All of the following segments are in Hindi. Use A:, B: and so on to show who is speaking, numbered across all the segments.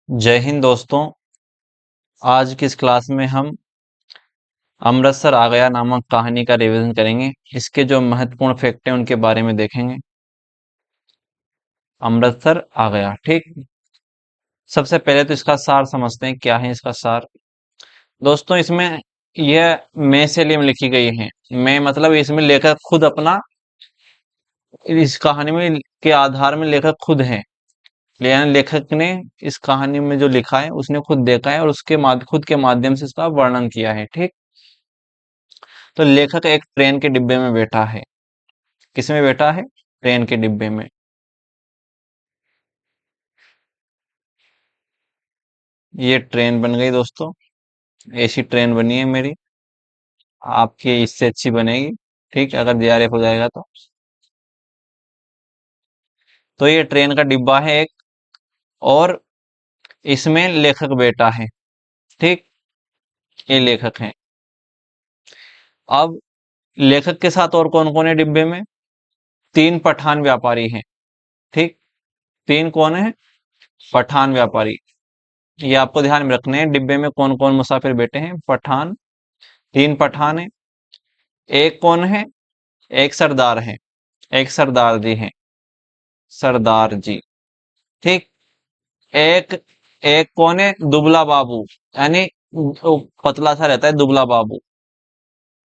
A: जय हिंद दोस्तों। आज की इस क्लास में हम अमृतसर आ गया नामक कहानी का रिवीजन करेंगे। इसके जो महत्वपूर्ण फैक्ट हैं उनके बारे में देखेंगे। अमृतसर आ गया, ठीक। सबसे पहले तो इसका सार समझते हैं, क्या है इसका सार। दोस्तों, इसमें यह मैं से लिए लिखी गई है। मैं मतलब इसमें लेखक खुद अपना, इस कहानी में के आधार में लेखक खुद है। यानी लेखक ने इस कहानी में जो लिखा है उसने खुद देखा है और उसके खुद के माध्यम से इसका वर्णन किया है, ठीक। तो लेखक एक ट्रेन के डिब्बे में बैठा है। किसमें बैठा है? ट्रेन के डिब्बे में। ये ट्रेन बन गई दोस्तों। ऐसी ट्रेन बनी है मेरी। आपकी इससे अच्छी बनेगी, ठीक, अगर जेआरएफ हो जाएगा तो ये ट्रेन का डिब्बा है एक, और इसमें लेखक बैठा है, ठीक। ये लेखक है। अब लेखक के साथ और कौन कौन है डिब्बे में? तीन पठान व्यापारी हैं, ठीक। तीन कौन है? पठान व्यापारी। ये आपको ध्यान में रखने हैं, डिब्बे में कौन कौन मुसाफिर बैठे हैं। पठान, तीन पठान है। एक कौन है? एक सरदार है। एक सरदार जी हैं, सरदार जी, ठीक। एक एक कौन है? दुबला बाबू, यानी वो पतला सा रहता है, दुबला बाबू,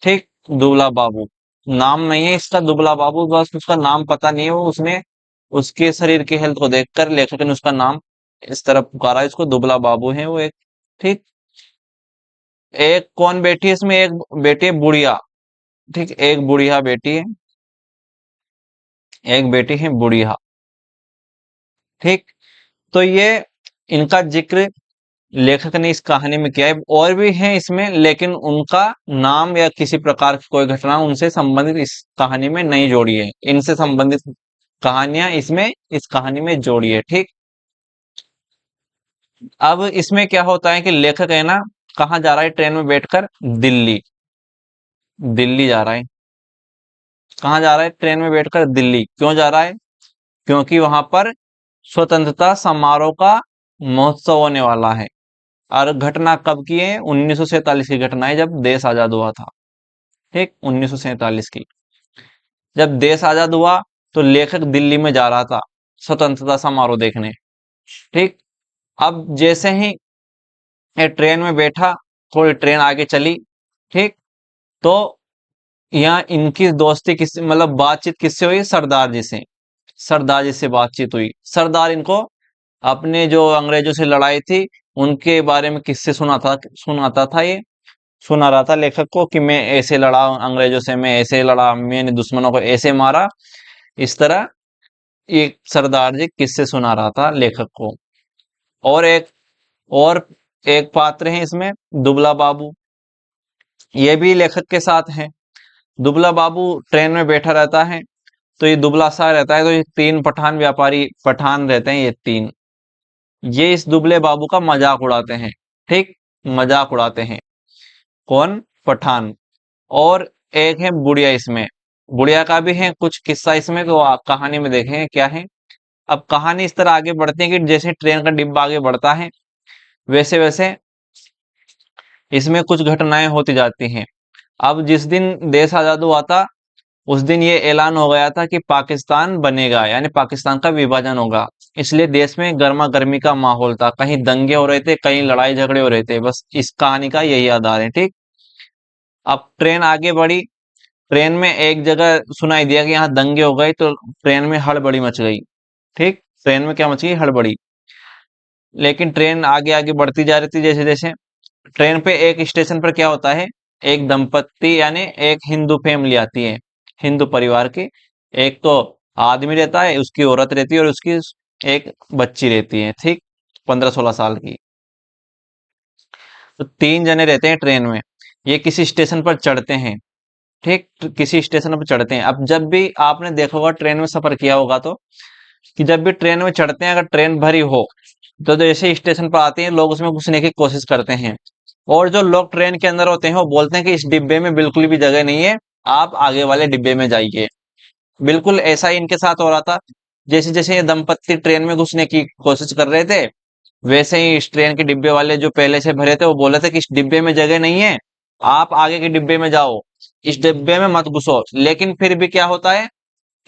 A: ठीक। दुबला बाबू। नाम नहीं है इसका दुबला बाबू, बस उसका नाम पता नहीं है। वो उसने उसके शरीर की हेल्थ को देखकर लेखक ने उसका नाम इस तरह पुकारा, इसको दुबला बाबू है वो एक, ठीक। एक कौन बेटी है इसमें? एक बेटी है बुढ़िया, ठीक। एक बुढ़िया बेटी है, एक बेटी है बुढ़िया, ठीक। तो ये इनका जिक्र लेखक ने इस कहानी में किया है। और भी हैं इसमें, लेकिन उनका नाम या किसी प्रकार की कोई घटना उनसे संबंधित इस कहानी में नहीं जोड़ी है। इनसे संबंधित कहानियां इसमें इस कहानी में जोड़ी है, ठीक। अब इसमें क्या होता है कि लेखक है ना, कहाँ जा रहा है ट्रेन में बैठकर? दिल्ली। दिल्ली जा रहा है। कहाँ जा रहा है ट्रेन में बैठकर? दिल्ली। क्यों जा रहा है? क्योंकि वहां पर स्वतंत्रता समारोह का महोत्सव होने वाला है। और घटना कब की है? 1947 की घटना है, जब देश आजाद हुआ था, ठीक। 1947 की जब देश आजाद हुआ, तो लेखक दिल्ली में जा रहा था स्वतंत्रता समारोह देखने, ठीक। अब जैसे ही ये ट्रेन में बैठा, थोड़ी ट्रेन आगे चली, ठीक। तो यहाँ इनकी दोस्ती किस मतलब बातचीत किससे हुई? सरदार जी से। सरदार जी से बातचीत हुई। सरदार इनको अपने जो अंग्रेजों से लड़ाई थी उनके बारे में किससे सुनाता था ये। सुना रहा था लेखक को कि मैं ऐसे लड़ा अंग्रेजों से, मैं ऐसे लड़ा, मैंने दुश्मनों को ऐसे मारा। इस तरह एक सरदार जी किससे सुना रहा था लेखक को। और और एक पात्र है इसमें, दुबला बाबू। ये भी लेखक के साथ है। दुबला बाबू ट्रेन में बैठा रहता है, तो ये दुबला सा रहता है। तो ये तीन पठान व्यापारी पठान रहते हैं, ये तीन, ये इस दुबले बाबू का मजाक उड़ाते हैं, ठीक। मजाक उड़ाते हैं। कौन? पठान। और एक है बुढ़िया इसमें। बुढ़िया का भी है कुछ किस्सा इसमें, तो आप कहानी में देखेंगे क्या है। अब कहानी इस तरह आगे बढ़ती है कि जैसे ट्रेन का डिब्बा आगे बढ़ता है, वैसे वैसे इसमें कुछ घटनाएं होती जाती हैं। अब जिस दिन देश आजाद हुआ था, उस दिन ये ऐलान हो गया था कि पाकिस्तान बनेगा, यानी पाकिस्तान का विभाजन होगा। इसलिए देश में गर्मा गर्मी का माहौल था, कहीं दंगे हो रहे थे, कहीं लड़ाई झगड़े हो रहे थे। बस इस कहानी का यही आधार है, ठीक। अब ट्रेन आगे बढ़ी। ट्रेन में एक जगह सुनाई दिया कि यहाँ दंगे हो गए, तो ट्रेन में हड़बड़ी मच गई, ठीक। ट्रेन में क्या मच गई? हड़बड़ी। लेकिन ट्रेन आगे आगे बढ़ती जा रही थी। जैसे जैसे ट्रेन पे एक स्टेशन पर क्या होता है, एक दंपत्ति यानी एक हिंदू फैमिली आती है, हिंदू परिवार की। एक तो आदमी रहता है, उसकी औरत रहती है, और उसकी एक बच्ची रहती है, ठीक, 15-16 साल की। तो तीन जने रहते हैं ट्रेन में। ये किसी स्टेशन पर चढ़ते हैं, ठीक। तो किसी स्टेशन पर चढ़ते हैं। अब जब भी आपने देखा होगा, ट्रेन में सफर किया होगा, तो कि जब भी ट्रेन में चढ़ते हैं, अगर ट्रेन भरी हो, तो जैसे स्टेशन पर आते हैं लोग, उसमें घुसने की कोशिश करते हैं। और जो लोग ट्रेन के अंदर होते हैं वो बोलते हैं कि इस डिब्बे में बिल्कुल भी जगह नहीं है, आप आगे वाले डिब्बे में जाइए। बिल्कुल ऐसा ही इनके साथ हो रहा था। जैसे जैसे ये दंपत्ति ट्रेन में घुसने की कोशिश कर रहे थे, वैसे ही इस ट्रेन के डिब्बे वाले जो पहले से भरे थे वो बोले थे कि इस डिब्बे में जगह नहीं है, आप आगे के डिब्बे में जाओ, इस डिब्बे में मत घुसो। लेकिन फिर भी क्या होता है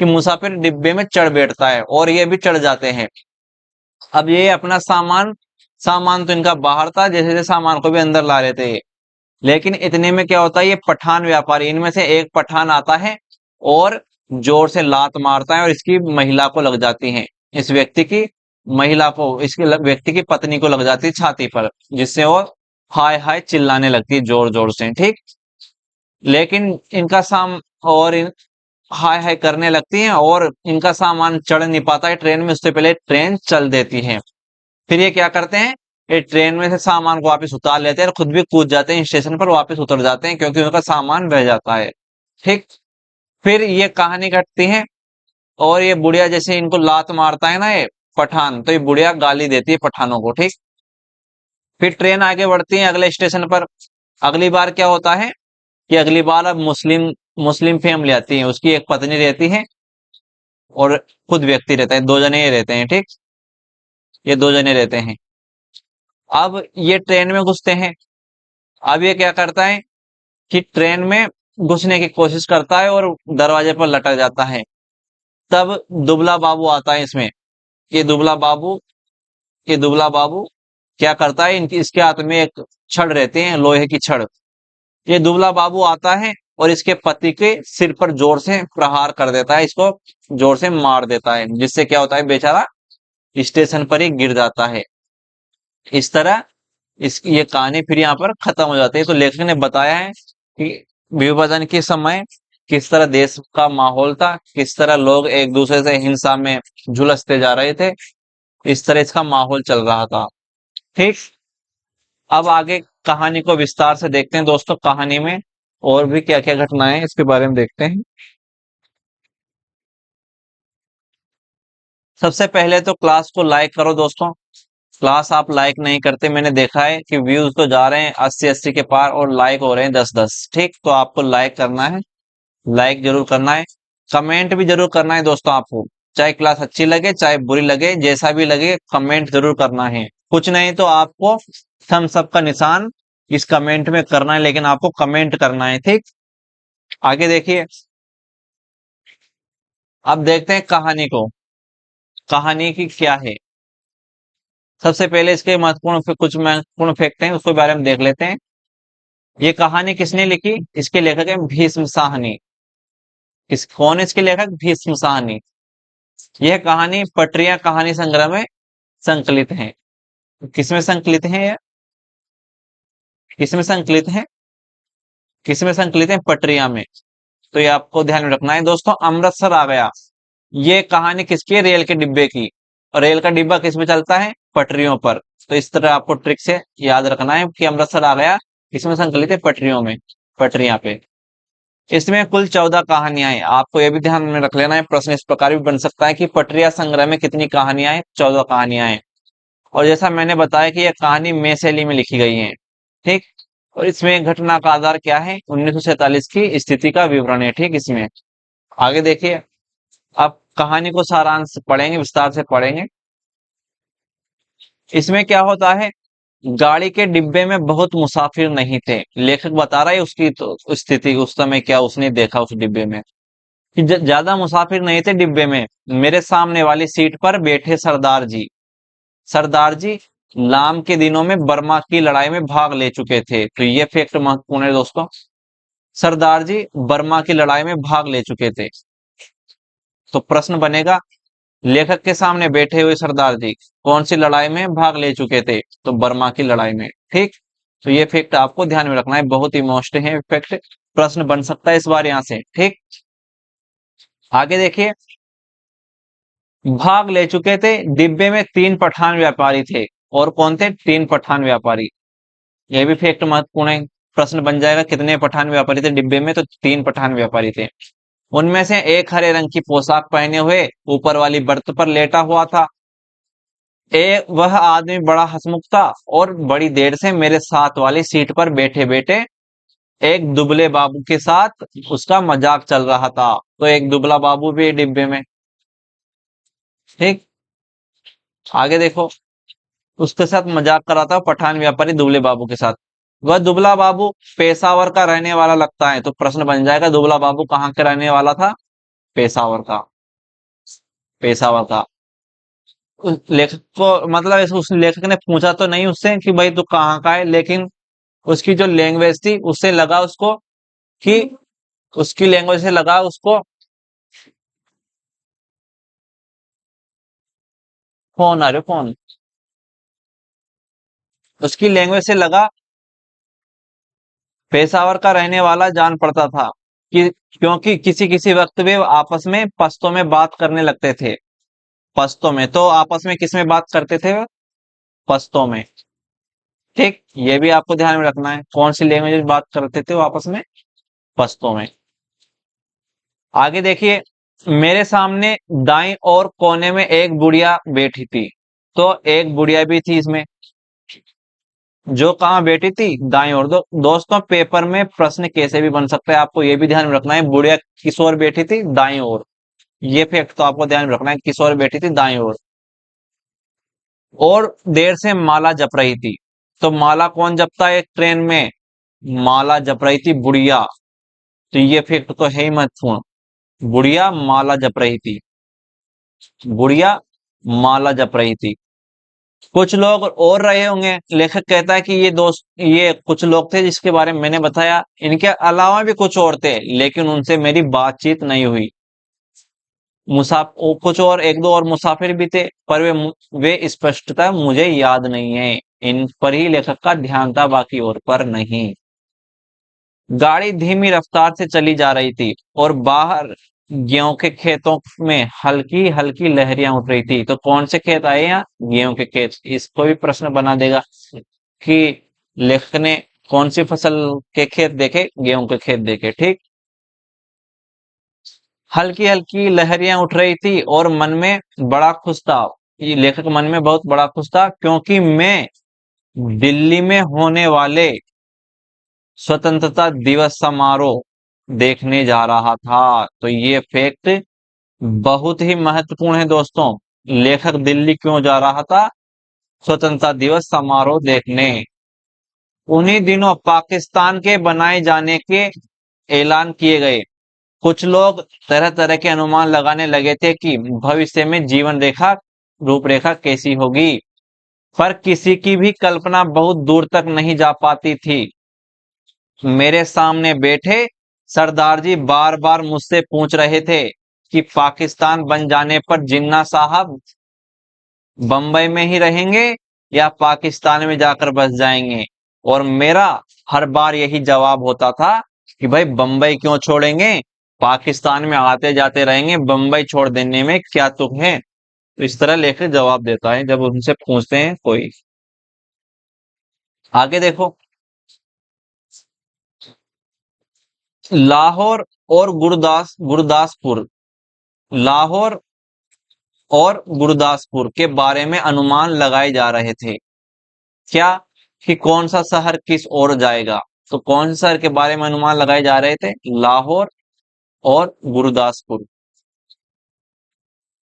A: कि मुसाफिर डिब्बे में चढ़ बैठता है और ये भी चढ़ जाते हैं। अब ये अपना सामान सामान तो इनका बाहर था, जैसे जैसे सामान को भी अंदर ला रहे थे ये। लेकिन इतने में क्या होता है, ये पठान व्यापारी, इनमें से एक पठान आता है और जोर से लात मारता है और इसकी महिला को लग जाती है, इस व्यक्ति की महिला को, इसकी व्यक्ति की पत्नी को लग जाती है छाती पर, जिससे वो हाय हाय चिल्लाने लगती है जोर जोर से, ठीक। लेकिन इनका साम और इन हाय हाय करने लगती हैं और इनका सामान चढ़ नहीं पाता है ट्रेन में, उससे पहले ट्रेन चल देती है। फिर ये क्या करते हैं, ये ट्रेन में से सामान को वापस उतार लेते हैं और खुद भी कूद जाते हैं, स्टेशन पर वापस उतर जाते हैं क्योंकि उनका सामान बह जाता है, ठीक। फिर ये कहानी घटती है और ये बुढ़िया जैसे इनको लात मारता है ना ये पठान, तो ये बुढ़िया गाली देती है पठानों को, ठीक। फिर ट्रेन आगे बढ़ती है अगले स्टेशन पर। अगली बार क्या होता है कि अगली बार अब मुस्लिम मुस्लिम फैमिली आती है, उसकी एक पत्नी रहती है और खुद व्यक्ति रहता है, दो जने ही रहते हैं, ठीक। ये दो जने रहते हैं। अब ये ट्रेन में घुसते हैं। अब ये क्या करता है कि ट्रेन में घुसने की कोशिश करता है और दरवाजे पर लटक जाता है। तब दुबला बाबू आता है इसमें। ये दुबला बाबू ये दुबला बाबू क्या करता है, इनकी इसके हाथ में एक छड़ रहते हैं, लोहे की छड़। ये दुबला बाबू आता है और इसके पति के सिर पर जोर से प्रहार कर देता है, इसको जोर से मार देता है, जिससे क्या होता है बेचारा स्टेशन पर ही गिर जाता है। इस तरह इस ये कहानी फिर यहाँ पर खत्म हो जाती है। तो लेखक ने बताया है कि विभाजन के समय किस तरह देश का माहौल था, किस तरह लोग एक दूसरे से हिंसा में झुलसते जा रहे थे, इस तरह इसका माहौल चल रहा था, ठीक। अब आगे कहानी को विस्तार से देखते हैं दोस्तों। कहानी में और भी क्या क्या घटनाएं हैं इसके बारे में देखते हैं। सबसे पहले तो क्लास को लाइक करो दोस्तों। क्लास आप लाइक नहीं करते, मैंने देखा है कि व्यूज तो जा रहे हैं 80-80 के पार और लाइक हो रहे हैं 10-10, ठीक। तो आपको लाइक करना है, लाइक जरूर करना है। कमेंट भी जरूर करना है दोस्तों आपको, चाहे क्लास अच्छी लगे चाहे बुरी लगे, जैसा भी लगे कमेंट जरूर करना है। कुछ नहीं तो आपको थम्स अप का निशान इस कमेंट में करना है, लेकिन आपको कमेंट करना है, ठीक। आगे देखिए। अब देखते हैं कहानी को, कहानी की क्या है। सबसे पहले इसके कुछ महत्वपूर्ण फैक्ट हैं, उसके बारे में देख लेते हैं। ये कहानी किसने लिखी, इसके लेखक है भीष्म साहनी। कौन है इसके लेखक, भीष्म साहनी। यह कहानी पटरिया कहानी संग्रह में संकलित है। किसमें संकलित है यह, किसमें संकलित है, किसमें संकलित है, पटरिया में। तो ये आपको ध्यान में रखना है दोस्तों। अमृतसर आ गया, ये कहानी किसकी है, रेल के डिब्बे की। और रेल का डिब्बा किस में चलता है, पटरियों पर। तो इस तरह आपको ट्रिक से याद रखना है कि अमृतसर आ गया किसमें संकलित है, पटरियों में, पटरियां पे। इसमें कुल 14 कहानियां हैं, आपको यह भी ध्यान में रख लेना है। प्रश्न इस प्रकार भी बन सकता है कि पटरिया संग्रह में कितनी कहानियां हैं, 14 कहानियां हैं। और जैसा मैंने बताया कि यह कहानी में शैली में लिखी गई है, ठीक। और इसमें घटना का आधार क्या है, 1947 की स्थिति का विवरण है, ठीक। इसमें आगे देखिए। अब कहानी को सारांश पढ़ेंगे, विस्तार से पढ़ेंगे। इसमें क्या होता है, गाड़ी के डिब्बे में बहुत मुसाफिर नहीं थे। लेखक बता रहा है उसकी तो स्थिति उस समय क्या उसने देखा उस डिब्बे में, कि ज्यादा मुसाफिर नहीं थे डिब्बे में। मेरे सामने वाली सीट पर बैठे सरदार जी, सरदार जी लाम के दिनों में बर्मा की लड़ाई में भाग ले चुके थे। तो ये फैक्ट महत्वपूर्ण है दोस्तों। सरदार जी बर्मा की लड़ाई में भाग ले चुके थे। तो प्रश्न बनेगा, लेखक के सामने बैठे हुए सरदार जी कौन सी लड़ाई में भाग ले चुके थे, तो बर्मा की लड़ाई में, ठीक। तो ये फैक्ट आपको ध्यान में रखना है, बहुत ही मोस्ट है फैक्ट, प्रश्न बन सकता है इस बार यहां से, ठीक। आगे देखिए। भाग ले चुके थे, डिब्बे में 3 पठान व्यापारी थे। और कौन थे, 3 पठान व्यापारी। यह भी फैक्ट महत्वपूर्ण है, प्रश्न बन जाएगा कितने पठान व्यापारी थे डिब्बे में, तो 3 पठान व्यापारी थे। उनमें से एक हरे रंग की पोशाक पहने हुए ऊपर वाली बर्थ पर लेटा हुआ था। वह आदमी बड़ा हंसमुख था और बड़ी देर से मेरे साथ वाली सीट पर बैठे बैठे एक दुबले बाबू के साथ उसका मजाक चल रहा था। तो एक दुबला बाबू भी है डिब्बे में, ठीक। आगे देखो। उसके साथ मजाक कर रहा था पठान व्यापारी दुबले बाबू के साथ। वह दुबला बाबू पेशावर का रहने वाला लगता है, तो प्रश्न बन जाएगा दुबला बाबू कहाँ का रहने वाला था? पेशावर का। पेशावर का। उस लेखक को मतलब उस लेखक ने पूछा तो नहीं उससे कि भाई तू कहाँ का है, लेकिन उसकी जो लैंग्वेज थी उससे लगा उसको कि उसकी लैंग्वेज से लगा उसको। फोन आ रहे फोन। उसकी लैंग्वेज से लगा पेशावर का रहने वाला जान पड़ता था कि क्योंकि किसी किसी वक्त वे आपस में पश्तो में बात करने लगते थे। पश्तो में तो आपस में किस में बात करते थे? पश्तो में। ठीक, ये भी आपको ध्यान में रखना है कौन सी लैंग्वेज में बात करते थे वो आपस में? पश्तो में। आगे देखिए, मेरे सामने दाईं और कोने में एक बुढ़िया बैठी थी। तो एक बुढ़िया भी थी इसमें, जो कहाँ बैठी थी? दाईं ओर। दोस्तों पेपर में प्रश्न कैसे भी बन सकता है, आपको ये भी ध्यान में रखना है बुढ़िया किस ओर बैठी थी? दाईं ओर। ये फैक्ट तो आपको ध्यान में रखना है किस ओर बैठी थी? दाईं ओर। और देर से माला जप रही थी। तो माला कौन जपता है ट्रेन में? माला जप रही थी बुढ़िया। तो ये फैक्ट तो है ही महत्वपूर्ण। बुढ़िया माला जप रही थी। बुढ़िया माला जप रही थी। कुछ लोग और रहे होंगे, लेखक कहता है कि ये कुछ लोग थे जिसके बारे में मैंने बताया, इनके अलावा भी कुछ और थे लेकिन उनसे मेरी बातचीत नहीं हुई। कुछ और एक दो और मुसाफिर भी थे पर वे स्पष्टता मुझे याद नहीं है। इन पर ही लेखक का ध्यान था, बाकी और पर नहीं। गाड़ी धीमी रफ्तार से चली जा रही थी और बाहर गेहूं के खेतों में हल्की हल्की लहरियां उठ रही थी। तो कौन से खेत आए यहाँ? गेहूं के खेत। इसको भी प्रश्न बना देगा कि लेखक ने कौन सी फसल के खेत देखे? गेहूं के खेत देखे। ठीक। हल्की हल्की लहरियां उठ रही थी और मन में बड़ा खुश था। ये लेखक मन में बहुत बड़ा खुश था क्योंकि मैं दिल्ली में होने वाले स्वतंत्रता दिवस समारोह देखने जा रहा था। तो ये फैक्ट बहुत ही महत्वपूर्ण है दोस्तों। लेखक दिल्ली क्यों जा रहा था? स्वतंत्रता दिवस समारोह देखने। उन्हीं दिनों पाकिस्तान के बनाए जाने के ऐलान किए गए। कुछ लोग तरह तरह के अनुमान लगाने लगे थे कि भविष्य में जीवन रेखा रूपरेखा कैसी होगी, पर किसी की भी कल्पना बहुत दूर तक नहीं जा पाती थी। मेरे सामने बैठे सरदार जी बार बार मुझसे पूछ रहे थे कि पाकिस्तान बन जाने पर जिन्ना साहब बंबई में ही रहेंगे या पाकिस्तान में जाकर बस जाएंगे। और मेरा हर बार यही जवाब होता था कि भाई बंबई क्यों छोड़ेंगे, पाकिस्तान में आते जाते रहेंगे, बंबई छोड़ देने में क्या तुक है। तो इस तरह लेकर जवाब देता है जब उनसे पूछते हैं कोई। आगे देखो, लाहौर और गुरदासपुर। लाहौर और गुरदासपुर के बारे में अनुमान लगाए जा रहे थे। क्या? कि कौन सा शहर किस ओर जाएगा। तो कौन से शहर के बारे में अनुमान लगाए जा रहे थे? लाहौर और गुरदासपुर।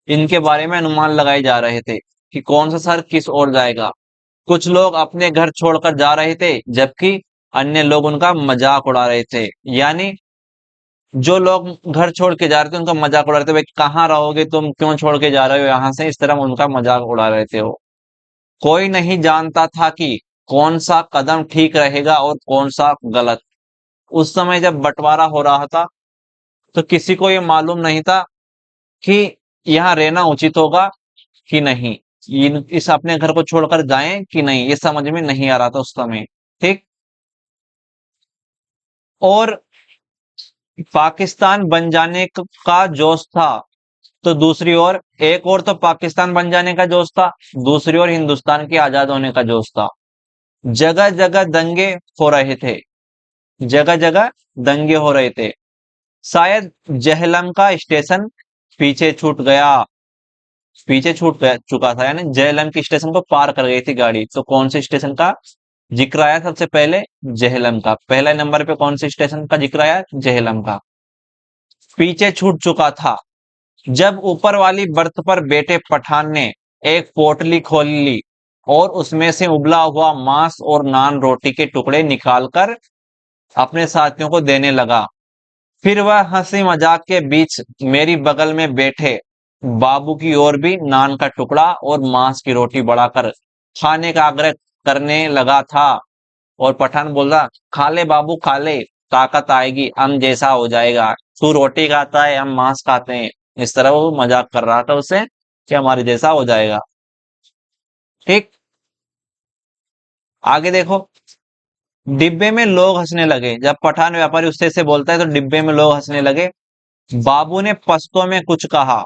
A: इनके बारे में अनुमान लगाए जा रहे थे कि कौन सा शहर किस ओर जाएगा। कुछ लोग अपने घर छोड़कर जा रहे थे जबकि अन्य लोग उनका मजाक उड़ा रहे थे। यानी जो लोग घर छोड़ के जा रहे थे उनका मजाक उड़ा रहे थे, भाई कहाँ रहोगे तुम, क्यों छोड़ के जा रहे हो यहाँ से, इस तरह उनका मजाक उड़ा रहे थे वो। कोई नहीं जानता था कि कौन सा कदम ठीक रहेगा और कौन सा गलत। उस समय जब बंटवारा हो रहा था तो किसी को ये मालूम नहीं था कि यहाँ रहना उचित होगा कि नहीं, इस अपने घर को छोड़कर जाएं कि नहीं, ये समझ में नहीं आ रहा था उस समय। ठीक। और पाकिस्तान बन जाने का जोश था, तो दूसरी ओर एक और तो पाकिस्तान बन जाने का जोश था, दूसरी ओर हिंदुस्तान के आजाद होने का जोश था। जगह जगह दंगे हो रहे थे। जगह जगह दंगे हो रहे थे। शायद जेहलम का स्टेशन पीछे छूट गया। चुका था, यानी जेहलम के स्टेशन को पार कर गई थी गाड़ी। तो कौन से स्टेशन का जिक्र आया सबसे पहले? जेहलम का। पहला नंबर पे कौन से स्टेशन का जिक्र आया? जेहलम का। पीछे छूट चुका था। जब ऊपर वाली बर्थ पर बैठे पठान ने एक पोटली खोल ली और उसमें से उबला हुआ मांस और नान रोटी के टुकड़े निकालकर अपने साथियों को देने लगा। फिर वह हंसी मजाक के बीच मेरी बगल में बैठे बाबू की ओर भी नान का टुकड़ा और मांस की रोटी बढ़ाकर खाने का आग्रह करने लगा था। और पठान बोल रहा, खा ले बाबू खा ले, ताकत आएगी, हम जैसा हो जाएगा। तू रोटी खाता है, हम मांस खाते हैं। इस तरह वो मजाक कर रहा था उससे कि हमारे जैसा हो जाएगा। ठीक, आगे देखो। डिब्बे में लोग हंसने लगे। जब पठान व्यापारी उससे से बोलता है तो डिब्बे में लोग हंसने लगे। बाबू ने पश्तो में कुछ कहा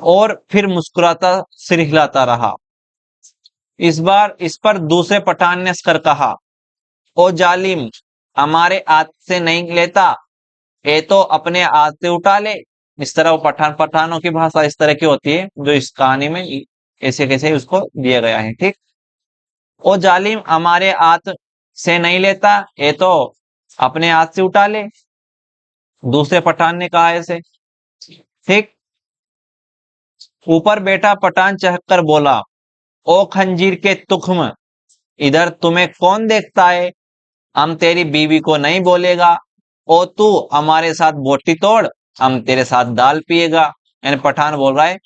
A: और फिर मुस्कुराता सिर हिलाता रहा। इस बार इस पर दूसरे पठान ने हंसकर कहा, ओ जालिम, हमारे हाथ से नहीं लेता, ये तो अपने हाथ से उठा ले। इस तरह वो पठानों की भाषा इस तरह की होती है जो इस कहानी में ऐसे कैसे उसको दिया गया है। ठीक, ओ जालिम, हमारे हाथ से नहीं लेता, ये तो अपने हाथ से उठा ले। दूसरे पठान ने कहा ऐसे। ठीक, ऊपर बैठा पठान चहककर बोला, ओ खंजीर के तुख्म, इधर तुम्हें कौन देखता है? हम तेरी बीवी को नहीं बोलेगा। ओ तू हमारे साथ बोटी तोड़, हम तेरे साथ दाल पिएगा। यानी पठान बोल रहा है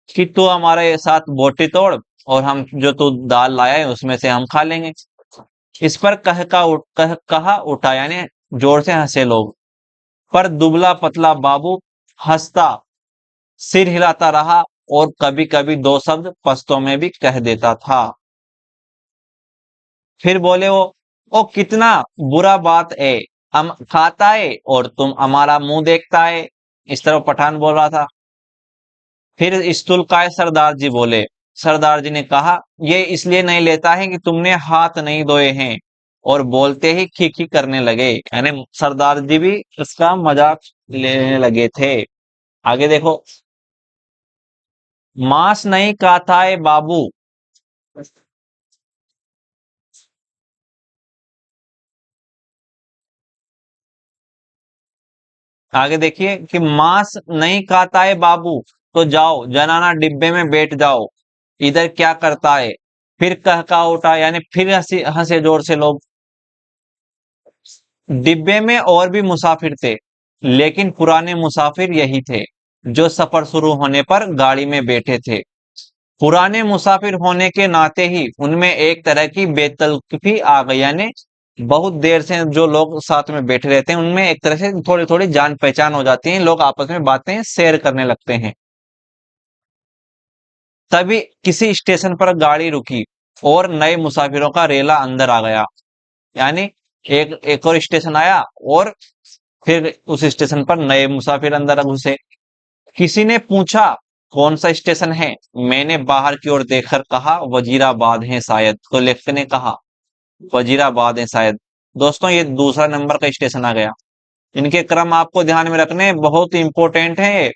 A: कि तू हमारे साथ बोटी तोड़ और हम जो तू दाल लाया है उसमें से हम खा लेंगे। इस पर कहा उठा, यानी जोर से हंसे लोग। पर दुबला पतला बाबू हंसता सिर हिलाता रहा और कभी कभी दो शब्द पश्तो में भी कह देता था। फिर बोले वो, ओ कितना बुरा बात है, हम खाता है और तुम हमारा मुंह देखता है। इस तरह पठान बोल रहा था। फिर इस्तुल काय सरदार जी बोले। सरदार जी ने कहा, ये इसलिए नहीं लेता है कि तुमने हाथ नहीं धोए हैं। और बोलते ही खीखी करने लगे, यानी सरदार जी भी इसका मजाक लेने लगे थे। आगे देखो। मांस नहीं खाता है बाबू। आगे देखिए कि मांस नहीं खाता है बाबू, तो जाओ जनाना डिब्बे में बैठ जाओ, इधर क्या करता है? फिर कहका उठा, यानी फिर हंसी हंसे जोर से लोग। डिब्बे में और भी मुसाफिर थे, लेकिन पुराने मुसाफिर यही थे जो सफर शुरू होने पर गाड़ी में बैठे थे। पुराने मुसाफिर होने के नाते ही उनमें एक तरह की बेतलफी आ गई, यानी बहुत देर से जो लोग साथ में बैठे रहते हैं उनमें एक तरह से थोड़ी थोड़ी जान पहचान हो जाती है, लोग आपस में बातें शेयर करने लगते हैं। तभी किसी स्टेशन पर गाड़ी रुकी और नए मुसाफिरों का रेला अंदर आ गया। यानी एक एक और स्टेशन आया और फिर उस स्टेशन पर नए मुसाफिर अंदर घुसे। किसी ने पूछा, कौन सा स्टेशन है? मैंने बाहर की ओर देखकर कहा, वजीराबाद है शायद। तो लेखक ने कहा, वजीराबाद है शायद। दोस्तों, ये दूसरा नंबर का स्टेशन आ गया। इनके क्रम आपको ध्यान में रखने बहुत इंपॉर्टेंट है। ये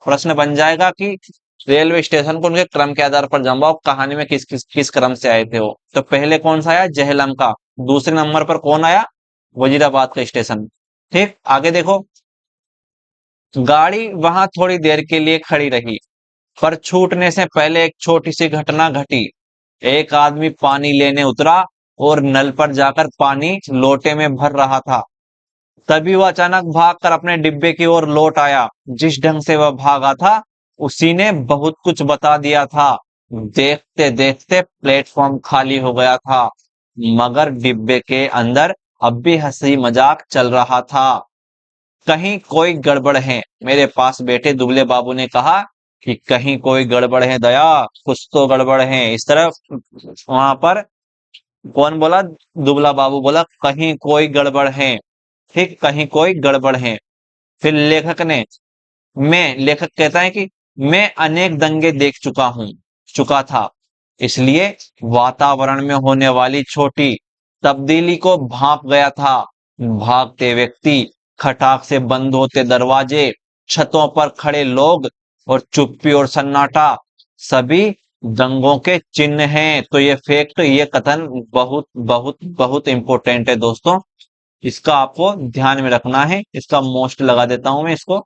A: प्रश्न बन जाएगा कि रेलवे स्टेशन को उनके क्रम के आधार पर जमाओ, कहानी में किस क्रम से आए थे वो। तो पहले कौन सा आया? जहलम का। दूसरे नंबर पर कौन आया? वजीराबाद का स्टेशन। ठीक, आगे देखो। गाड़ी वहां थोड़ी देर के लिए खड़ी रही, पर छूटने से पहले एक छोटी सी घटना घटी। एक आदमी पानी लेने उतरा और नल पर जाकर पानी लोटे में भर रहा था। तभी वह अचानक भागकर अपने डिब्बे की ओर लौट आया। जिस ढंग से वह भागा था उसी ने बहुत कुछ बता दिया था। देखते देखते प्लेटफॉर्म खाली हो गया था, मगर डिब्बे के अंदर अब भी हंसी मजाक चल रहा था। कहीं कोई गड़बड़ है, मेरे पास बैठे दुबले बाबू ने कहा कि कहीं कोई गड़बड़ है दया, कुछ तो गड़बड़ है। इस तरह वहां पर कौन बोला? दुबला बाबू बोला, कहीं कोई गड़बड़ है। ठीक, कहीं कोई गड़बड़ है। फिर लेखक कहता है कि मैं अनेक दंगे देख चुका था, इसलिए वातावरण में होने वाली छोटी तब्दीली को भांप गया था। भागते व्यक्ति, खटाक से बंद होते दरवाजे, छतों पर खड़े लोग और चुप्पी और सन्नाटा सभी दंगों के चिन्ह हैं। तो ये फैक्ट, ये कथन बहुत बहुत बहुत इंपॉर्टेंट है दोस्तों। इसका आपको ध्यान में रखना है। इसका मोस्ट लगा देता हूं मैं इसको।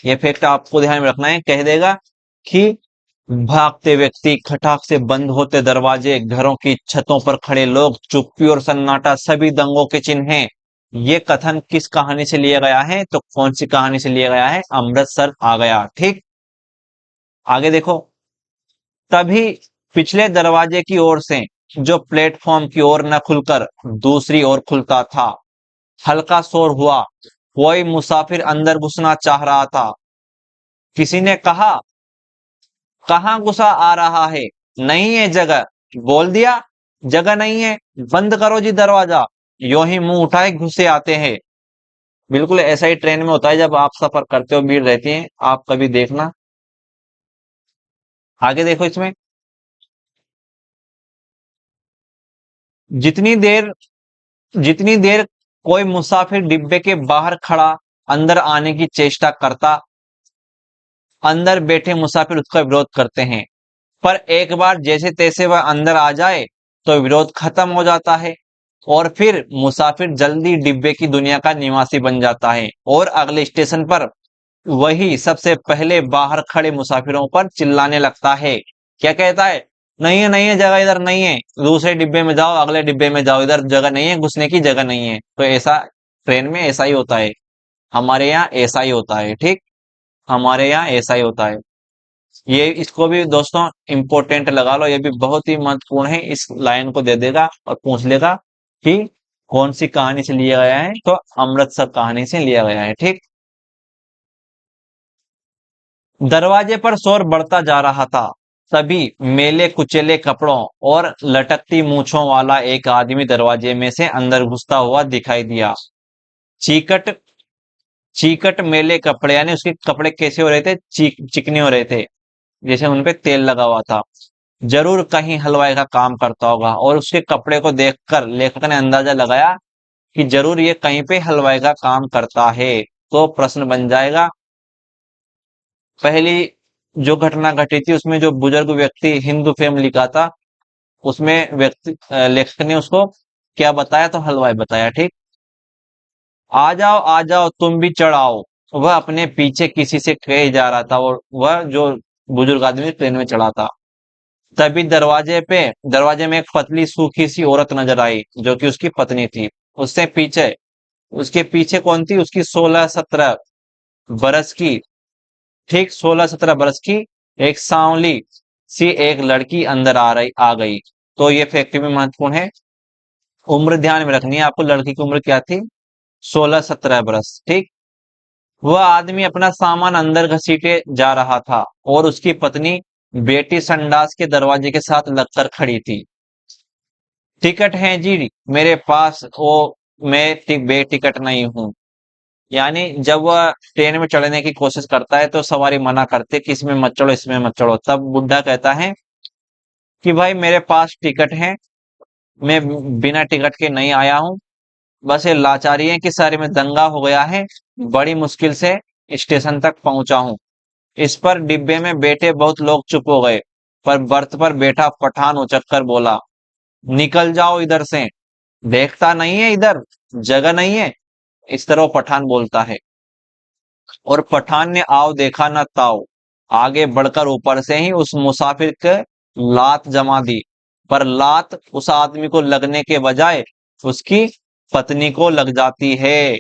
A: ये फैक्ट आपको ध्यान में रखना है। कह देगा कि भागते व्यक्ति, खटाक से बंद होते दरवाजे, घरों की छतों पर खड़े लोग, चुप्पी और सन्नाटा सभी दंगों के चिन्ह हैं। ये कथन किस कहानी से लिया गया है? तो कौन सी कहानी से लिया गया है? अमृतसर आ गया। ठीक, आगे देखो। तभी पिछले दरवाजे की ओर से, जो प्लेटफॉर्म की ओर न खुलकर दूसरी ओर खुलता था, हल्का शोर हुआ। कोई मुसाफिर अंदर घुसना चाह रहा था। किसी ने कहा, कहां घुसा आ रहा है? नहीं है जगह। बोल दिया, जगह नहीं है, बंद करो जी दरवाजा। यूं ही मुंह उठाए घुसे आते हैं। बिल्कुल ऐसा ही ट्रेन में होता है, जब आप सफर करते हो भीड़ रहती है, आप कभी देखना। आगे देखो इसमें। जितनी देर जितनी देर कोई मुसाफिर डिब्बे के बाहर खड़ा अंदर आने की चेष्टा करता, अंदर बैठे मुसाफिर उसका विरोध करते हैं। पर एक बार जैसे तैसे वह अंदर आ जाए तो विरोध खत्म हो जाता है, और फिर मुसाफिर जल्दी डिब्बे की दुनिया का निवासी बन जाता है और अगले स्टेशन पर वही सबसे पहले बाहर खड़े मुसाफिरों पर चिल्लाने लगता है। क्या कहता है? नहीं है, नहीं है जगह, इधर नहीं है, दूसरे डिब्बे में जाओ, अगले डिब्बे में जाओ, इधर जगह नहीं है, घुसने की जगह नहीं है। तो ऐसा ट्रेन में ऐसा ही होता है, हमारे यहाँ ऐसा ही होता है। ठीक, हमारे यहाँ ऐसा ही होता है। ये इसको भी दोस्तों इंपॉर्टेंट लगा लो, ये भी बहुत ही महत्वपूर्ण है। इस लाइन को दे देगा और पूछ लेगा कि कौन सी कहानी से लिया गया है, तो अमृतसर कहानी से लिया गया है। ठीक, दरवाजे पर शोर बढ़ता जा रहा था। तभी मेले कुचेले कपड़ों और लटकती मूछों वाला एक आदमी दरवाजे में से अंदर घुसता हुआ दिखाई दिया। चीकट चीकट मेले कपड़े, यानी उसके कपड़े कैसे हो रहे थे? चिकने हो रहे थे, जैसे उन पे तेल लगा हुआ था। जरूर कहीं हलवाई का काम करता होगा, और उसके कपड़े को देखकर लेखक ने अंदाजा लगाया कि जरूर ये कहीं पे हलवाई का काम करता है। तो प्रश्न बन जाएगा, पहली जो घटना घटी थी उसमें जो बुजुर्ग व्यक्ति हिंदू फिल्म लिखा था, उसमें लेखक ने उसको क्या बताया? तो हलवाई बताया। ठीक, आ जाओ तुम भी चढ़ाओ, वह अपने पीछे किसी से कहे जा रहा था, और वह जो बुजुर्ग आदमी ट्रेन में चढ़ा था। तभी दरवाजे में एक पतली सूखी सी औरत नजर आई, जो कि उसकी पत्नी थी। उससे पीछे उसके पीछे कौन थी? उसकी 16-17 बरस की, ठीक 16-17 बरस की एक सांवली सी एक लड़की अंदर आ गई। तो ये फैक्ट भी महत्वपूर्ण है, उम्र ध्यान में रखनी है आपको। लड़की की उम्र क्या थी? 16-17 बरस। ठीक, वह आदमी अपना सामान अंदर घसीटे जा रहा था, और उसकी पत्नी बेटी संडास के दरवाजे के साथ लगकर खड़ी थी। टिकट है जी मेरे पास, वो मैं बेटिकट नहीं हूं। यानी जब वह ट्रेन में चढ़ने की कोशिश करता है तो सवारी मना करते कि इसमें मत चढ़ो, इसमें मत चढ़ो। तब बुढ़ा कहता है कि भाई मेरे पास टिकट है, मैं बिना टिकट के नहीं आया हूं, बस ये लाचारी है कि सारे में दंगा हो गया है, बड़ी मुश्किल से स्टेशन तक पहुंचा हूं। इस पर डिब्बे में बैठे बहुत लोग चुप हो गए, पर बर्थ पर बैठा पठान उचक कर बोला, निकल जाओ इधर से, देखता नहीं है इधर जगह नहीं है। इस तरह वो पठान बोलता है, और पठान ने आओ देखा न ताओ, आगे बढ़कर ऊपर से ही उस मुसाफिर के लात जमा दी। पर लात उस आदमी को लगने के बजाय उसकी पत्नी को लग जाती है,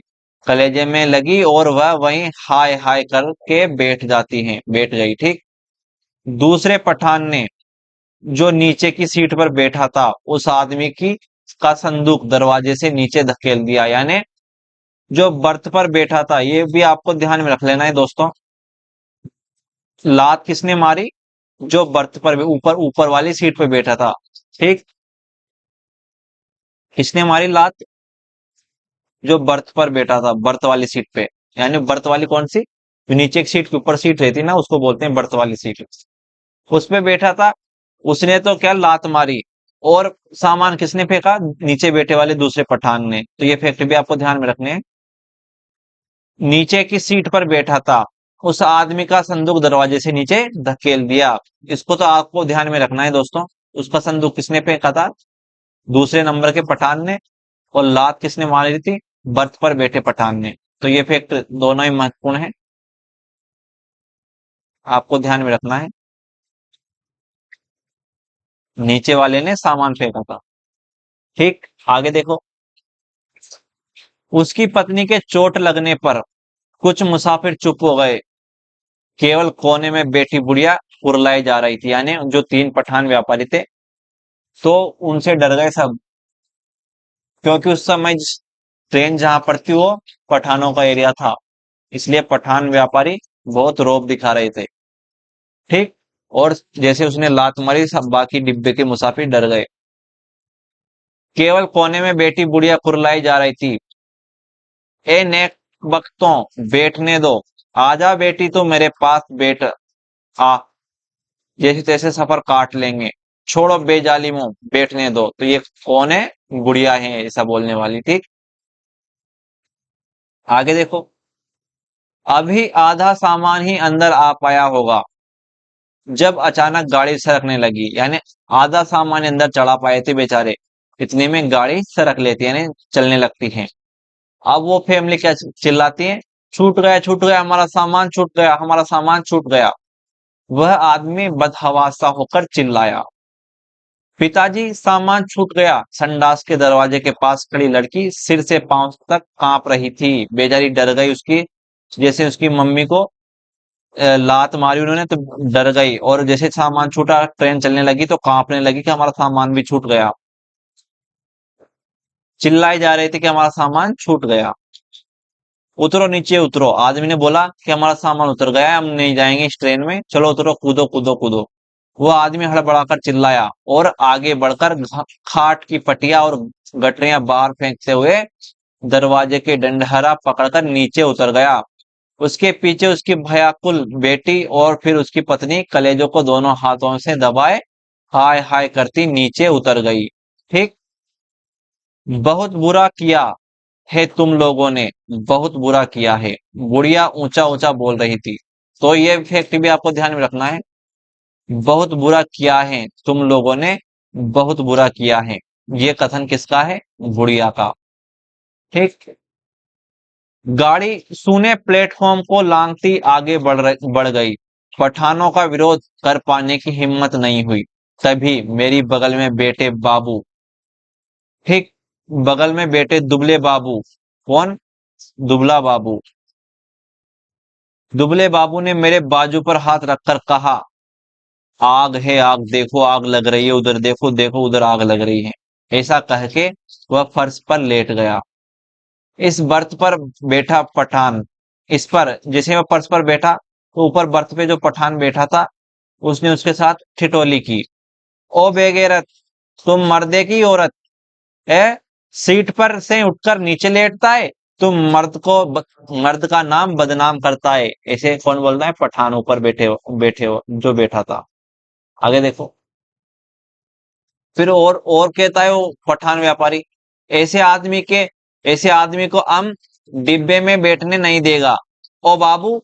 A: कलेजे में लगी, और वह वहीं हाय हाय करके बैठ गई। ठीक, दूसरे पठान ने, जो नीचे की सीट पर बैठा था, उस आदमी की का संदूक दरवाजे से नीचे धकेल दिया। यानी जो बर्थ पर बैठा था, ये भी आपको ध्यान में रख लेना है दोस्तों। लात किसने मारी? जो बर्थ पर ऊपर ऊपर वाली सीट पर बैठा था। ठीक, किसने मारी लात? जो बर्थ पर बैठा था, बर्थ वाली सीट पे। यानी बर्थ वाली कौन सी? जो नीचे की सीट के ऊपर सीट रहती है ना, उसको बोलते हैं बर्थ वाली सीट। उस पे बैठा था, उसने तो क्या लात मारी, और सामान किसने फेंका? नीचे बैठे वाले दूसरे पठान ने। तो ये फैक्ट भी आपको ध्यान में रखने हैं। नीचे की सीट पर बैठा था, उस आदमी का संदूक दरवाजे से नीचे धकेल दिया। इसको तो आपको ध्यान में रखना है दोस्तों। उसका संदूक किसने फेंका था? दूसरे नंबर के पठान ने। और लात किसने मारी थी? बर्थ पर बैठे पठान ने। तो ये फैक्ट दोनों ही महत्वपूर्ण है, आपको ध्यान में रखना है। नीचे वाले ने सामान फेंका था। ठीक, आगे देखो। उसकी पत्नी के चोट लगने पर कुछ मुसाफिर चुप हो गए, केवल कोने में बैठी बुढ़िया कुरलाई जा रही थी। यानी जो तीन पठान व्यापारी थे, तो उनसे डर गए सब, क्योंकि उस समय ट्रेन जहां पर थी वो पठानों का एरिया था, इसलिए पठान व्यापारी बहुत रौब दिखा रहे थे। ठीक, और जैसे उसने लात मारी, सब बाकी डिब्बे के मुसाफिर डर गए। केवल कोने में बैठी बुढ़िया कुरलाई जा रही थी, ए नेक बख्तों बैठने दो, आजा बेटी तो मेरे पास बैठ आ, जैसे तैसे सफर काट लेंगे, छोड़ो बेजालिमो बैठने दो। तो ये कौन है? गुड़िया है ऐसा बोलने वाली। ठीक, आगे देखो। अभी आधा सामान ही अंदर आ पाया होगा जब अचानक गाड़ी सरकने लगी। यानी आधा सामान अंदर चढ़ा पाए थे बेचारे, इतने में गाड़ी सरक लेती है, यानी चलने लगती है। अब वो फैमिली क्या चिल्लाती है, छूट गया हमारा सामान, छूट गया हमारा सामान, छूट गया। वह आदमी बदहवासा होकर चिल्लाया, पिताजी सामान छूट गया। संडास के दरवाजे के पास खड़ी लड़की सिर से पांव तक कांप रही थी, बेचारी डर गई। उसकी जैसे उसकी मम्मी को लात मारी उन्होंने तो डर गई, और जैसे सामान छूटा, ट्रेन चलने लगी तो कांपने लगी कि हमारा सामान भी छूट गया। चिल्लाई जा रही थी कि हमारा सामान छूट गया। उतरो नीचे उतरो, आदमी ने बोला कि हमारा सामान उतर गया है, हम नहीं जाएंगे इस ट्रेन में, चलो उतरो, कूदो कूदो कूदो। वो आदमी हड़बड़ाकर चिल्लाया और आगे बढ़कर खाट की पटिया और गठरियां बाहर फेंकते हुए दरवाजे के डंडहरा पकड़कर नीचे उतर गया। उसके पीछे उसकी भयाकुल बेटी और फिर उसकी पत्नी कलेजों को दोनों हाथों से दबाए हाय हाय करती नीचे उतर गई। ठीक, बहुत बुरा किया है तुम लोगों ने, बहुत बुरा किया है, बुढ़िया ऊंचा ऊंचा बोल रही थी। तो ये फैक्ट भी आपको ध्यान में रखना है, बहुत बुरा किया है तुम लोगों ने, बहुत बुरा किया है। ये कथन किसका है? बुढ़िया का। ठीक, गाड़ी सूने प्लेटफॉर्म को लांघती आगे बढ़ गई। पठानों का विरोध कर पाने की हिम्मत नहीं हुई। तभी मेरी बगल में बैठे बाबू, ठीक, बगल में बैठे दुबले बाबू, कौन? दुबला बाबू, दुबले बाबू ने मेरे बाजू पर हाथ रखकर कहा, आग है आग, देखो आग लग रही है, उधर देखो देखो उधर आग लग रही है। ऐसा कह के वह फर्श पर लेट गया। इस बर्थ पर बैठा पठान, इस पर जैसे वह फर्श पर बैठा तो ऊपर बर्थ पे जो पठान बैठा था उसने उसके साथ ठिठोली की, ओ बेगैरत, तुम मर्दे की औरत है, सीट पर से उठकर नीचे लेटता है, तुम मर्द का नाम बदनाम करता है। ऐसे कौन बोलता है? पठान ऊपर बैठे हो जो बैठा था। आगे देखो। फिर और कहता है वो पठान व्यापारी, ऐसे आदमी के ऐसे आदमी को हम डिब्बे में बैठने नहीं देगा। ओ बाबू,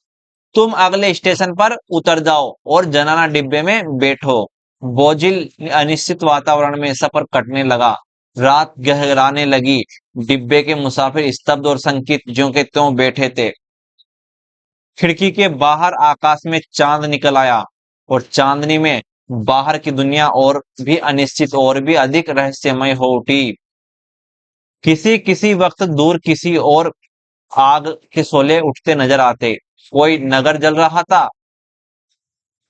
A: तुम अगले स्टेशन पर उतर जाओ और जनाना डिब्बे में बैठो। बोझिल अनिश्चित वातावरण में सफर कटने लगा, रात गहराने लगी। डिब्बे के मुसाफिर स्तब्ध और संकित ज्यों के त्यों बैठे थे। खिड़की के बाहर आकाश में चांद निकल आया, और चांदनी में बाहर की दुनिया और भी अनिश्चित और भी अधिक रहस्यमय हो उठी। किसी किसी वक्त दूर किसी और आग के शोले उठते नजर आते। कोई नगर जल रहा था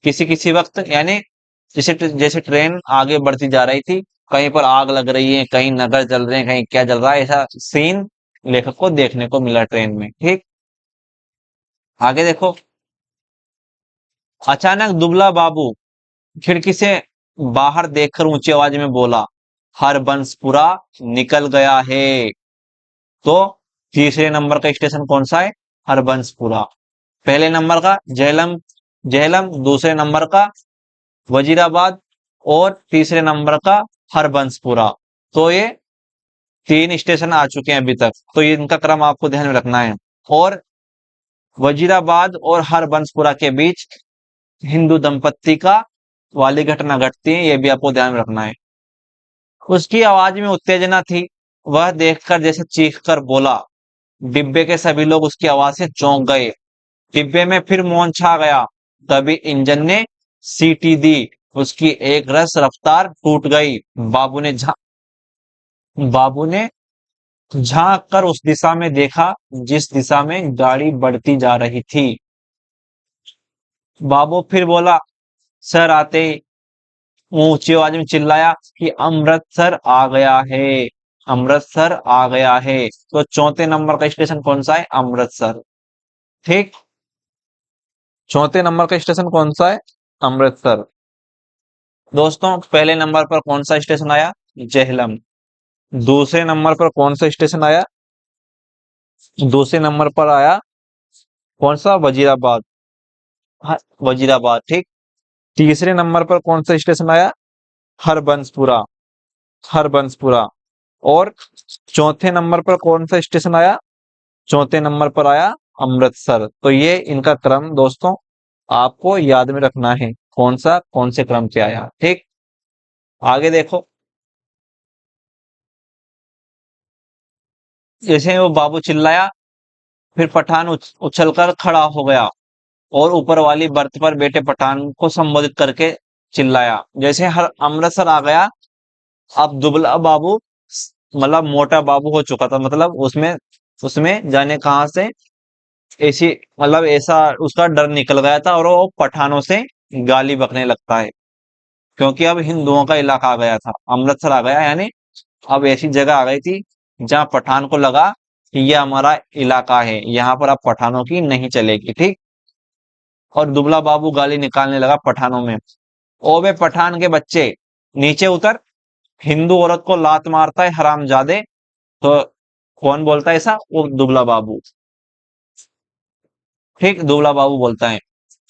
A: किसी किसी वक्त, यानी जैसे जैसे ट्रेन आगे बढ़ती जा रही थी, कहीं पर आग लग रही है, कहीं नगर जल रहे हैं, कहीं क्या जल रहा है, ऐसा सीन लेखक को देखने को मिला ट्रेन में। ठीक, आगे देखो। अचानक दुबला बाबू खिड़की से बाहर देखकर ऊंची आवाज में बोला, हरबंसपुरा निकल गया है। तो तीसरे नंबर का स्टेशन कौन सा है? हरबंसपुरा। पहले नंबर का झेलम, झेलम दूसरे नंबर का वजीराबाद, और तीसरे नंबर का हरबंसपुरा। तो ये तीन स्टेशन आ चुके हैं अभी तक, तो ये इनका क्रम आपको ध्यान में रखना है। और वजीराबाद और हरबंसपुरा के बीच हिंदू दंपत्ति का वाली घटना घटती है, ये भी आपको ध्यान में रखना है। उसकी आवाज में उत्तेजना थी, वह देखकर जैसे चीख कर बोला। डिब्बे के सभी लोग उसकी आवाज से चौंक गए। डिब्बे में फिर मौन छा गया। तभी इंजन ने सीटी दी उसकी एक रस रफ्तार टूट गई। बाबू ने झांक कर उस दिशा में देखा जिस दिशा में गाड़ी बढ़ती जा रही थी। बाबू फिर बोला, सर आते ही ऊंची आवाज में चिल्लाया कि अमृतसर आ गया है, अमृतसर आ गया है। तो चौथे नंबर का स्टेशन कौन सा है? अमृतसर। ठीक, चौथे नंबर का स्टेशन कौन सा है? अमृतसर। दोस्तों पहले नंबर पर कौन सा स्टेशन आया? जेहलम। दूसरे नंबर पर कौन सा स्टेशन आया? दूसरे नंबर पर आया कौन सा? वजीराबाद। हाँ, वजीराबाद। ठीक। तीसरे नंबर पर कौन सा स्टेशन आया? हरबंसपुरा। हरबंसपुरा। और चौथे नंबर पर कौन सा स्टेशन आया? चौथे नंबर पर आया अमृतसर। तो ये इनका क्रम दोस्तों आपको याद में रखना है, कौन सा कौन से क्रम से आया। ठीक, आगे देखो। जैसे वो बाबू चिल्लाया, फिर पठान उछलकर खड़ा हो गया और ऊपर वाली बर्थ पर बैठे पठान को संबोधित करके चिल्लाया। जैसे हर अमृतसर आ गया, अब दुबला बाबू मतलब मोटा बाबू हो चुका था, मतलब उसमें उसमें जाने कहां से ऐसी मतलब ऐसा उसका डर निकल गया था और वो पठानों से गाली बकने लगता है, क्योंकि अब हिंदुओं का इलाका आ गया था, अमृतसर आ गया, यानी अब ऐसी जगह आ गई थी जहां पठान को लगा कि ये हमारा इलाका है, यहाँ पर अब पठानों की नहीं चलेगी। ठीक, और दुबला बाबू गाली निकालने लगा पठानों में, ओ बे पठान के बच्चे नीचे उतर, हिंदू औरत को लात मारता है हरामजादे। तो कौन बोलता है ऐसा? वो दुबला बाबू। ठीक, दुबला बाबू बोलता है।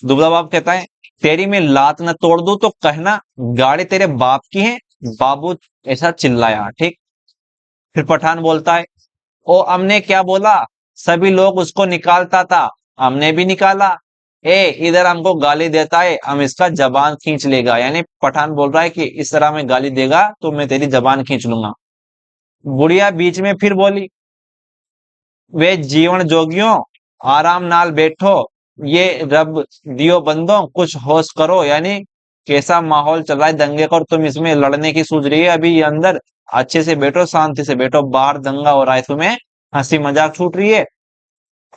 A: दुबला बाबू कहता है, तेरी मैं लात न तोड़ दूं तो कहना गाड़ी तेरे बाप की है। बाबू ऐसा चिल्लाया। ठीक, फिर पठान बोलता है, ओ हमने क्या बोला, सभी लोग उसको निकालता था, हमने भी निकाला। ए इधर हमको गाली देता है, हम इसका जबान खींच लेगा। यानी पठान बोल रहा है कि इस तरह में गाली देगा तो मैं तेरी जबान खींच लूंगा। बुढ़िया बीच में फिर बोली, वे जीवन जोगियों आराम नाल बैठो, ये रब दियो बंदो कुछ होश करो। यानी कैसा माहौल चल रहा है दंगे का और तुम इसमें लड़ने की सूझ रही है? अभी ये अंदर अच्छे से बैठो, शांति से बैठो, बाहर दंगा हो रहा है, तुम्हें हंसी मजाक छूट रही है।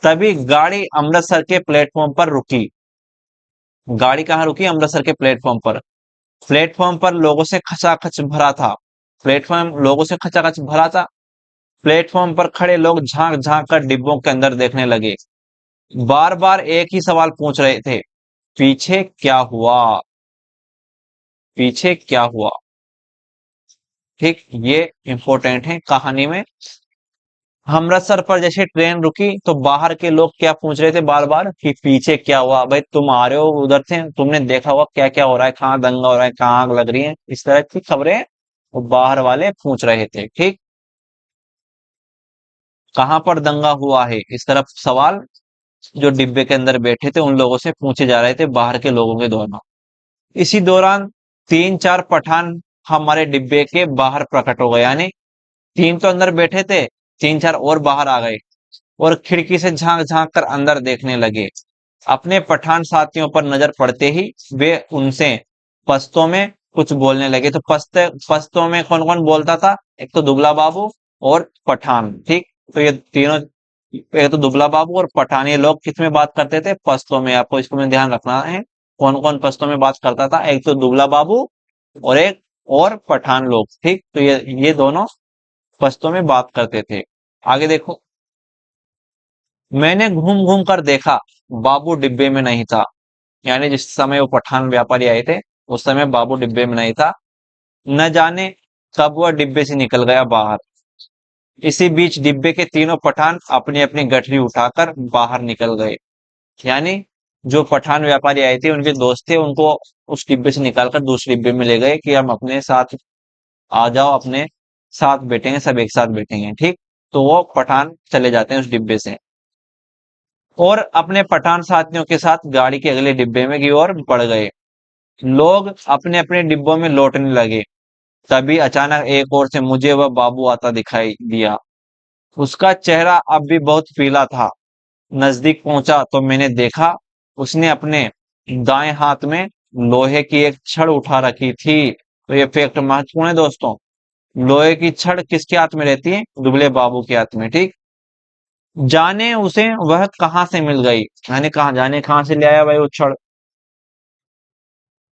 A: तभी गाड़ी अमृतसर के प्लेटफॉर्म पर रुकी। गाड़ी कहाँ रुकी? अमृतसर के प्लेटफॉर्म पर। प्लेटफॉर्म पर लोगों से खचाखच भरा था। प्लेटफॉर्म लोगों से खचाखच भरा था। प्लेटफॉर्म पर खड़े लोग झांक झांक कर डिब्बों के अंदर देखने लगे, बार बार एक ही सवाल पूछ रहे थे, पीछे क्या हुआ? पीछे क्या हुआ? ठीक, ये इंपॉर्टेंट है कहानी में। अमृतसर पर जैसे ट्रेन रुकी तो बाहर के लोग क्या पूछ रहे थे बार बार कि पीछे क्या हुआ? भाई तुम आ रहे हो उधर से, तुमने देखा होगा क्या क्या हो रहा है, कहाँ दंगा हो रहा है, कहाँ आग लग रही है, इस तरह की खबरें वो बाहर वाले पूछ रहे थे। ठीक, कहाँ पर दंगा हुआ है, इस तरफ सवाल जो डिब्बे के अंदर बैठे थे उन लोगों से पूछे जा रहे थे, बाहर के लोगों के द्वारा। इसी दौरान तीन चार पठान हमारे डिब्बे के बाहर प्रकट हो गए। यानी तीन तो अंदर बैठे थे, तीन चार और बाहर आ गए और खिड़की से झांक झांक कर अंदर देखने लगे। अपने पठान साथियों पर नजर पड़ते ही वे उनसे पश्तो में कुछ बोलने लगे। तो पश्तो में कौन कौन बोलता था? एक तो दुबला बाबू और पठान। ठीक, तो ये तीनों, एक तो दुबला बाबू और पठान, ये लोग किस में बात करते थे? पश्तो में। आपको इसको में ध्यान रखना है कौन कौन पश्तो में बात करता था। एक तो दुबला बाबू और एक और पठान लोग। ठीक, तो ये दोनों पश्तो में बात करते थे। आगे देखो। मैंने घूम घूम कर देखा, बाबू डिब्बे में नहीं था। यानी जिस समय वो पठान व्यापारी आए थे उस समय बाबू डिब्बे में नहीं था। न जाने कब वह डिब्बे से निकल गया बाहर। इसी बीच डिब्बे के तीनों पठान अपनी अपनी गठरी उठाकर बाहर निकल गए। यानी जो पठान व्यापारी आए थे उनके दोस्त थे, उनको उस डिब्बे से निकालकर दूसरे डिब्बे में ले गए कि हम अपने साथ आ जाओ, अपने साथ बैठेंगे, सब एक साथ बैठेंगे। ठीक, तो वो पठान चले जाते हैं उस डिब्बे से और अपने पठान साथियों के साथ गाड़ी के अगले डिब्बे में की ओर बढ़ गए। लोग अपने अपने डिब्बों में लौटने लगे। तभी अचानक एक ओर से मुझे वह बाबू आता दिखाई दिया। उसका चेहरा अब भी बहुत पीला था। नजदीक पहुंचा तो मैंने देखा उसने अपने दाएं हाथ में लोहे की एक छड़ उठा रखी थी। तो ये फैक्ट महत्वपूर्ण है दोस्तों। लोहे की छड़ किसके हाथ में रहती है? दुबले बाबू के हाथ में। ठीक। जाने उसे वह कहां से मिल गई, यानी कहा जाने कहां से ले आया भाई वो छड़।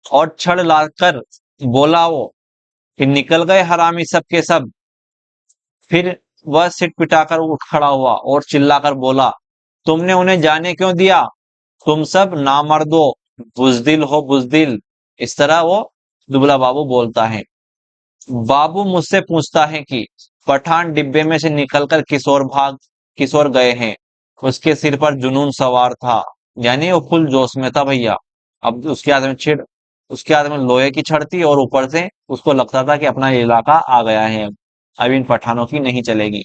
A: और छड़ लाकर बोला वो कि निकल गए हरामी सब के सब। फिर वह सिर पिटाकर उठ खड़ा हुआ और चिल्लाकर बोला, तुमने उन्हें जाने क्यों दिया? तुम सब नामर्दो, बुजदिल हो बुजदिल। इस तरह वो दुबला बाबू बोलता है। बाबू मुझसे पूछता है कि पठान डिब्बे में से निकलकर किस ओर गए हैं। उसके सिर पर जुनून सवार था, यानी वो फुल जोश में था भैया। अब उसके हाथ में लोहे की छड़ थी और ऊपर से उसको लगता था कि अपना इलाका आ गया है, अब इन पठानों की नहीं चलेगी।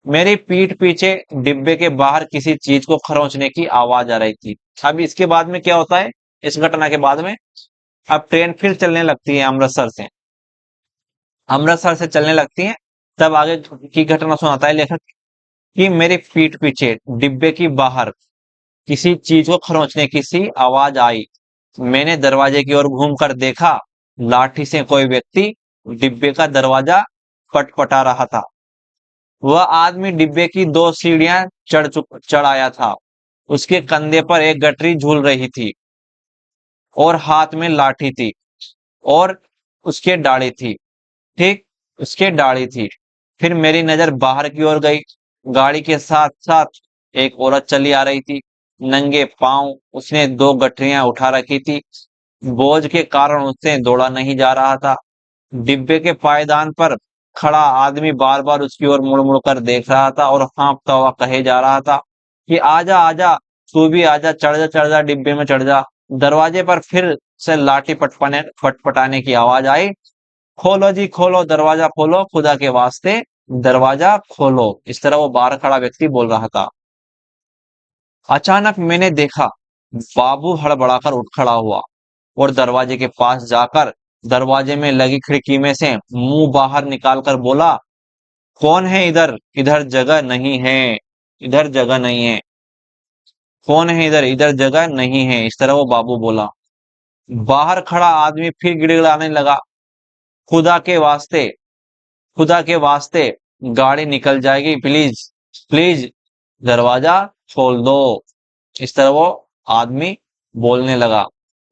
A: मेरी पीठ पीछे डिब्बे के बाहर किसी चीज को खरोंचने की आवाज आ रही थी। अब इसके बाद में क्या होता है? इस घटना के बाद में अब ट्रेन फिर चलने लगती है अमृतसर से चलने लगती है। तब आगे की घटना सुनाता है लेखक कि मेरी पीठ पीछे डिब्बे की बाहर किसी चीज को खरोंचने की सी आवाज आई। मैंने दरवाजे की ओर घूमकर देखा, लाठी से कोई व्यक्ति डिब्बे का दरवाजा पटपटा रहा था। वह आदमी डिब्बे की 2 सीढ़ियां चढ़ आया था। उसके कंधे पर एक गठरी झूल रही थी और हाथ में लाठी थी और उसके दाढ़ी थी। ठीक, उसके दाढ़ी थी। फिर मेरी नजर बाहर की ओर गई। गाड़ी के साथ साथ एक औरत चली आ रही थी। नंगे पांव उसने 2 गठरियां उठा रखी थी। बोझ के कारण उससे दौड़ा नहीं जा रहा था। डिब्बे के पायदान पर खड़ा आदमी बार बार उसकी ओर मुड़ मुड़ कर देख रहा था और हाँफता हुआ कहे जा रहा था कि आजा आजा, तू भी आजा, चढ़ जा डिब्बे में चढ़ जा। दरवाजे पर फिर से लाठी पटपटाने की आवाज आई। खोलो जी खोलो, दरवाजा खोलो, खुदा के वास्ते दरवाजा खोलो। इस तरह वो बाहर खड़ा व्यक्ति बोल रहा था। अचानक मैंने देखा बाबू हड़बड़ाकर उठ खड़ा हुआ और दरवाजे के पास जाकर दरवाजे में लगी खिड़की में से मुंह बाहर निकालकर बोला, कौन है इधर? इधर जगह नहीं है, इधर जगह नहीं है। कौन है इधर? इधर जगह नहीं है। इस तरह वो बाबू बोला। बाहर खड़ा आदमी फिर गिड़गिड़ाने लगा, खुदा के वास्ते, खुदा के वास्ते, गाड़ी निकल जाएगी, प्लीज प्लीज दरवाजा खोल दो। इस तरह वो आदमी बोलने लगा।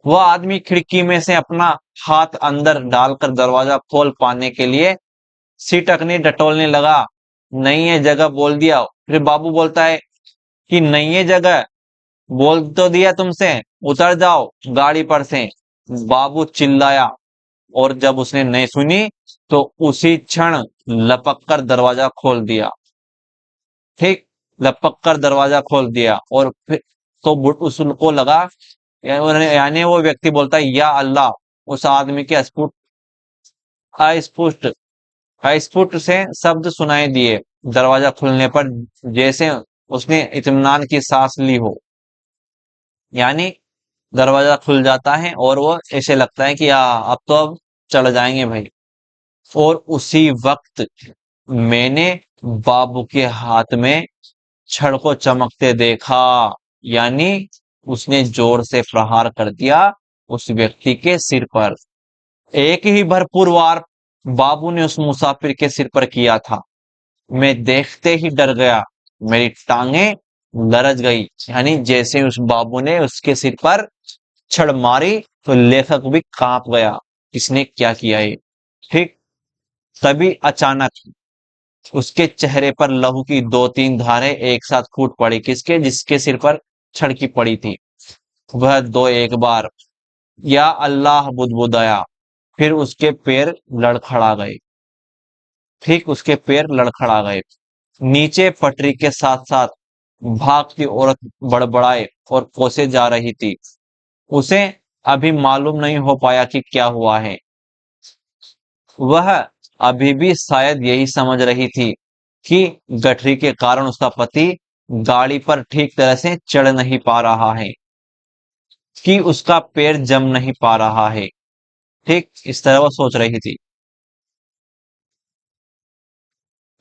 A: वह आदमी खिड़की में से अपना हाथ अंदर डालकर दरवाजा खोल पाने के लिए सिटकनी टटोलने लगा। नहीं है जगह, बोल दिया। फिर बाबू बोलता है कि नहीं है जगह, बोल तो दिया तुमसे, उतर जाओ गाड़ी पर से। बाबू चिल्लाया और जब उसने नहीं सुनी तो उसी क्षण लपक कर दरवाजा खोल दिया। ठीक, लपक कर दरवाजा खोल दिया। और फिर तो उसको लगा, यानी वो व्यक्ति बोलता है, या अल्लाह। उस आदमी के अस्फुट अस्फुट से शब्द सुनाई दिए दरवाजा खुलने पर, जैसे उसने इत्मीनान की सांस ली हो। यानी दरवाजा खुल जाता है और वो ऐसे लगता है कि अब तो अब चढ़ जाएंगे भाई। और उसी वक्त मैंने बाबू के हाथ में छड़ को चमकते देखा। यानी उसने जोर से प्रहार कर दिया उस व्यक्ति के सिर पर। एक ही भरपूर वार बाबू ने उस मुसाफिर के सिर पर किया था। मैं देखते ही डर गया, मेरी टांगे लरज गई। यानी जैसे उस बाबू ने उसके सिर पर छड़ मारी तो लेखक भी कांप गया, किसने क्या किया है। ठीक, तभी अचानक उसके चेहरे पर लहू की 2-3 धारें एक साथ फूट पड़ी। किसके? जिसके सिर पर छड़ की पड़ी थी। वह दो एक बार या अल्लाह बुदबुदाया। फिर उसके पैर लड़खड़ा गए। ठीक, उसके पैर लड़खड़ा गए। नीचे पटरी के साथ साथ भागती औरत बड़बड़ाए और कोसे जा रही थी। उसे अभी मालूम नहीं हो पाया कि क्या हुआ है। वह अभी भी शायद यही समझ रही थी कि गठरी के कारण उसका पति गाड़ी पर ठीक तरह से चढ़ नहीं पा रहा है, कि उसका पैर जम नहीं पा रहा है। ठीक, इस तरह वह सोच रही थी,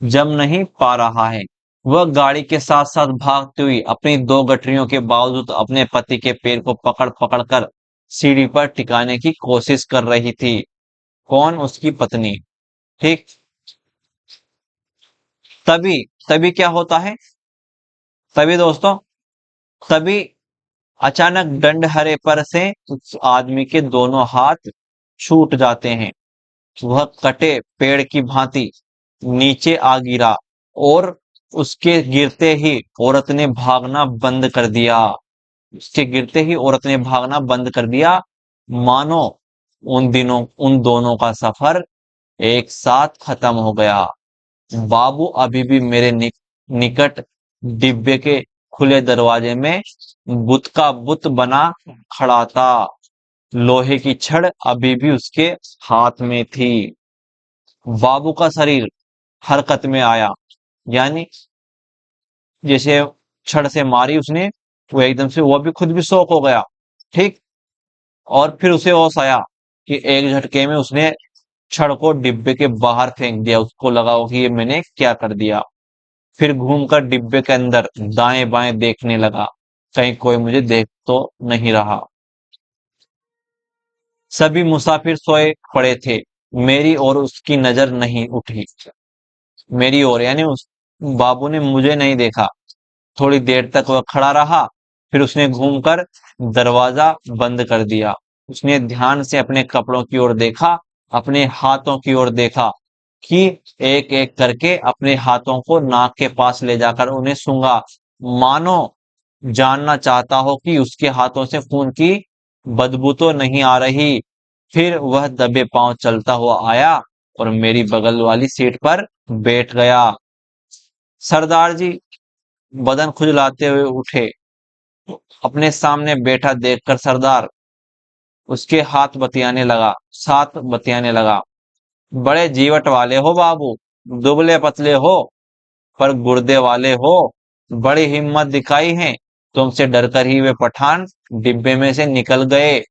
A: जम नहीं पा रहा है। वह गाड़ी के साथ साथ भागती हुई अपनी 2 गठरियों के बावजूद अपने पति के पैर को पकड़ पकड़ कर सीढ़ी पर टिकाने की कोशिश कर रही थी। कौन? उसकी पत्नी। ठीक। तभी तभी क्या होता है? तभी दोस्तों, तभी अचानक डंडहरे पर से उस आदमी के दोनों हाथ छूट जाते हैं। वह कटे पेड़ की भांति नीचे आ गिरा और उसके गिरते ही औरत ने भागना बंद कर दिया। उसके गिरते ही औरत ने भागना बंद कर दिया, मानो उन दोनों का सफर एक साथ खत्म हो गया। बाबू अभी भी मेरे निकट डिब्बे के खुले दरवाजे में बुत का बुत बना खड़ा था। लोहे की छड़ अभी भी उसके हाथ में थी। बाबू का शरीर हरकत में आया, यानी जैसे छड़ से मारी उसने, वो एकदम से वो भी खुद भी शौक हो गया। ठीक। और फिर उसे होश आया कि एक झटके में उसने छड़ को डिब्बे के बाहर फेंक दिया। उसको लगा हो कि ये मैंने क्या कर दिया। फिर घूमकर डिब्बे के अंदर दाएं बाएं देखने लगा, कहीं कोई मुझे देख तो नहीं रहा। सभी मुसाफिर सोए पड़े थे। मेरी और उसकी नजर नहीं उठी। मेरी ओर यानी उस बाबू ने मुझे नहीं देखा। थोड़ी देर तक वह खड़ा रहा, फिर उसने घूमकर दरवाजा बंद कर दिया। उसने ध्यान से अपने कपड़ों की ओर देखा, अपने हाथों की ओर देखा कि एक एक करके अपने हाथों को नाक के पास ले जाकर उन्हें सूंघा, मानो जानना चाहता हो कि उसके हाथों से खून की बदबू तो नहीं आ रही। फिर वह दबे पांव चलता हुआ आया और मेरी बगल वाली सीट पर बैठ गया। सरदार जी बदन खुजलाते हुए उठे। अपने सामने बैठा देखकर सरदार उसके साथ बतियाने लगा। बड़े जीवट वाले हो बाबू, दुबले पतले हो पर गुर्दे वाले हो। बड़ी हिम्मत दिखाई है। तुमसे डरकर ही वे पठान डिब्बे में से निकल गए।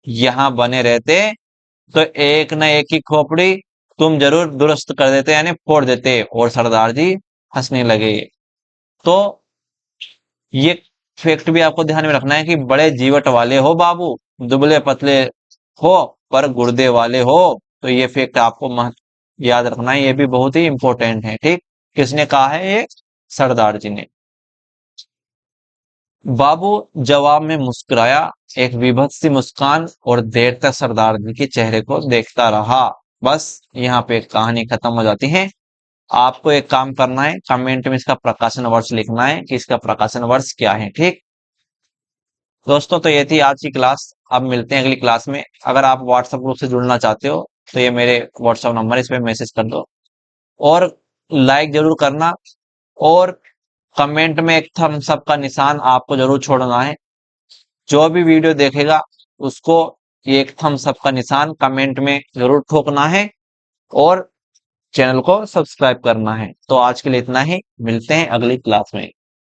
A: यहाँ बने रहते तो एक न एक ही खोपड़ी तुम जरूर दुरुस्त कर देते, यानी फोड़ देते। और सरदार जी हंसने लगे। तो ये फैक्ट भी आपको ध्यान में रखना है कि बड़े जीवट वाले हो बाबू, दुबले पतले हो पर गुर्दे वाले हो। तो ये फैक्ट आपको याद रखना है, ये भी बहुत ही इंपॉर्टेंट है। ठीक। किसने कहा है ये? सरदार जी ने। बाबू जवाब में मुस्कुराया, एक विभत्स सी मुस्कान, और देर तक सरदार जी के चेहरे को देखता रहा। बस यहाँ पे कहानी खत्म हो जाती है। आपको एक काम करना है, कमेंट में इसका प्रकाशन वर्ष लिखना है कि इसका प्रकाशन वर्ष क्या है। ठीक दोस्तों, तो ये थी आज की क्लास। अब मिलते हैं अगली क्लास में। अगर आप व्हाट्सएप ग्रुप से जुड़ना चाहते हो तो ये मेरे व्हाट्सएप नंबर है, इस पे मैसेज कर दो। और लाइक जरूर करना, और कमेंट में एक थम्स अप का निशान आपको जरूर छोड़ना है। जो भी वीडियो देखेगा उसको ये एक थम्स अप का निशान कमेंट में जरूर ठोकना है, और चैनल को सब्सक्राइब करना है। तो आज के लिए इतना ही, मिलते हैं अगली क्लास में।